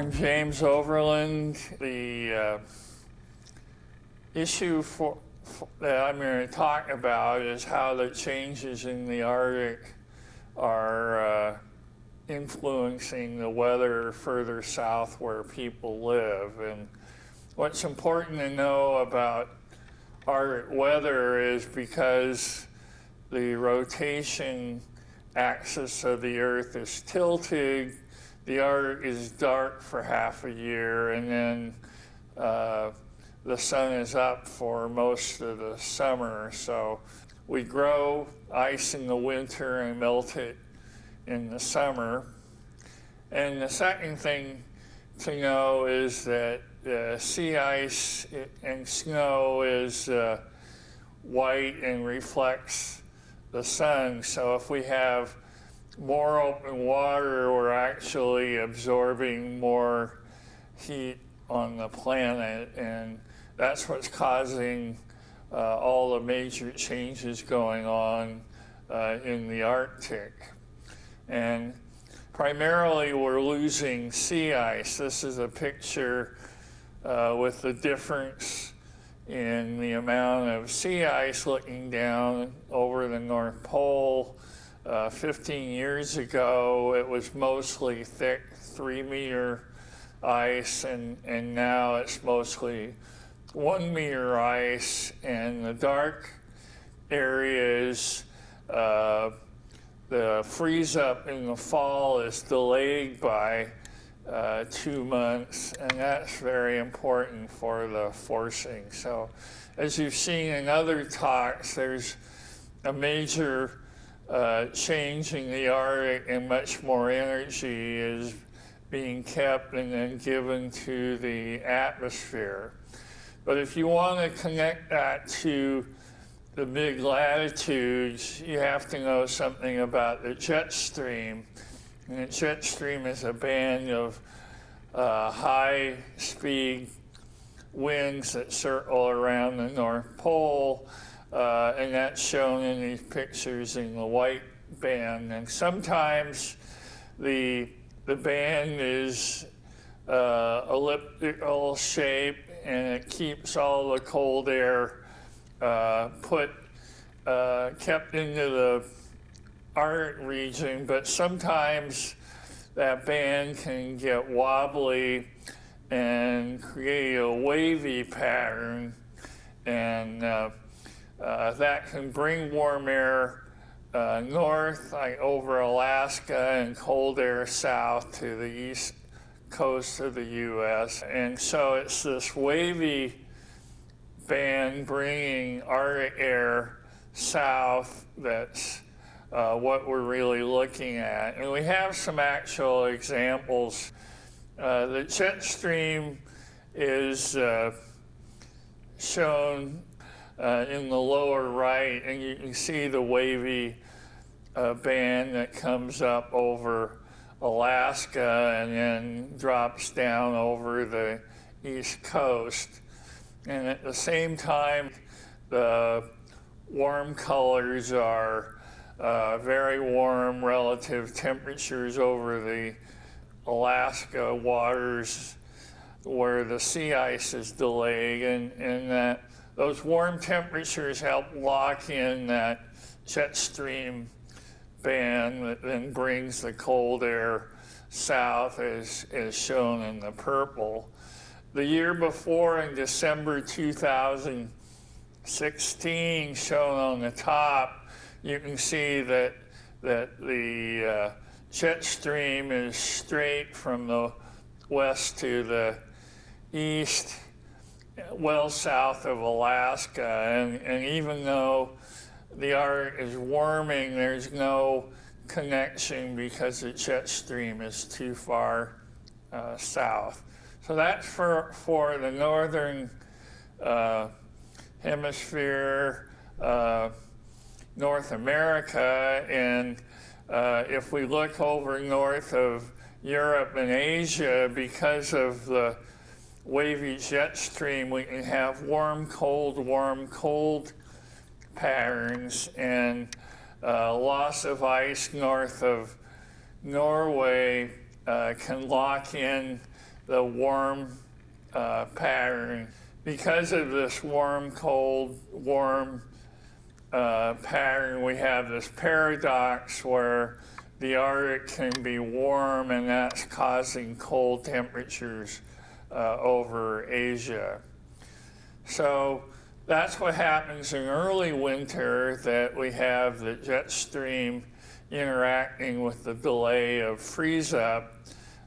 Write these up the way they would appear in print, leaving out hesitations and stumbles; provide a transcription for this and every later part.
I'm James Overland. The issue that I'm going to talk about is how the changes in the Arctic are influencing the weather further south where people live. And what's important to know about Arctic weather is because the rotation axis of the Earth is tilted, the Arctic is dark for half a year, and then the sun is up for most of the summer. So we grow ice in the winter and melt it in the summer. And the second thing to know is that sea ice and snow is white and reflects the sun. So if we have more open water, we're actually absorbing more heat on the planet, and that's what's causing all the major changes going on in the Arctic. And primarily we're losing sea ice. This is a picture with the difference in the amount of sea ice looking down over the North Pole. 15 years ago, it was mostly thick 3-meter ice, and now it's mostly 1-meter ice. And the dark areas, the freeze up in the fall is delayed by 2 months, and that's very important for the forcing. So as you've seen in other talks, there's a major change in the Arctic, and much more energy is being kept and then given to the atmosphere. But if you want to connect that to the big latitudes, you have to know something about the jet stream. And the jet stream is a band of high-speed winds that circle around the North Pole, and that's shown in these pictures in the white band. And sometimes the band is elliptical shape, and it keeps all the cold air kept into the Arctic region, but sometimes that band can get wobbly and create a wavy pattern, and that can bring warm air north, like over Alaska, and cold air south to the east coast of the U.S. And so it's this wavy band bringing Arctic air south that's what we're really looking at. And we have some actual examples. The jet stream is shown in the lower right, and you can see the wavy band that comes up over Alaska and then drops down over the east coast. And at the same time, the warm colors are very warm relative temperatures over the Alaska waters where the sea ice is delayed, and that those warm temperatures help lock in that jet stream band that then brings the cold air south, as shown in the purple. The year before, in December 2016, shown on the top, you can see that the jet stream is straight from the west to the east, well south of Alaska. And even though the Arctic is warming, there's no connection because the jet stream is too far south. So that's for the northern hemisphere, North America. And if we look over north of Europe and Asia, because of the wavy jet stream, we can have warm, cold patterns, and loss of ice north of Norway can lock in the warm pattern. Because of this warm, cold, warm pattern, we have this paradox where the Arctic can be warm, and that's causing cold temperatures over Asia. So that's what happens in early winter, that we have the jet stream interacting with the delay of freeze up.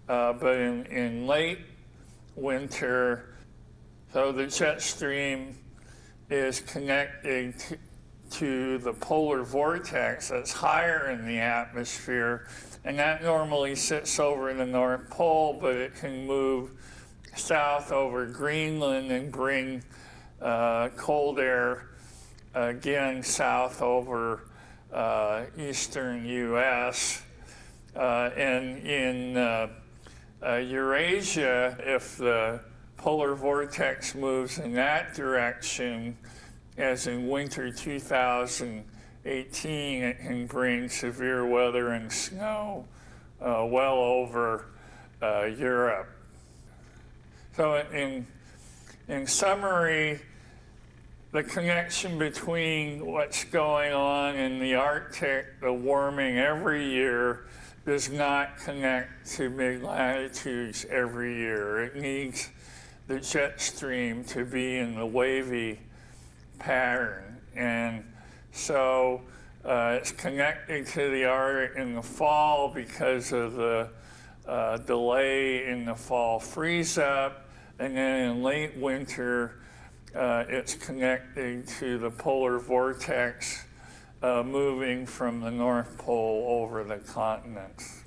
But in late winter, so the jet stream is connecting to the polar vortex that's higher in the atmosphere, and that normally sits over in the North Pole, but it can move south over Greenland and bring cold air again south over eastern US. And in Eurasia, if the polar vortex moves in that direction, as in winter 2018, it can bring severe weather and snow well over Europe. So in summary, the connection between what's going on in the Arctic, the warming every year, does not connect to mid-latitudes every year. It needs the jet stream to be in the wavy pattern. And so it's connected to the Arctic in the fall because of the delay in the fall freeze up, and then in late winter it's connected to the polar vortex moving from the North Pole over the continents.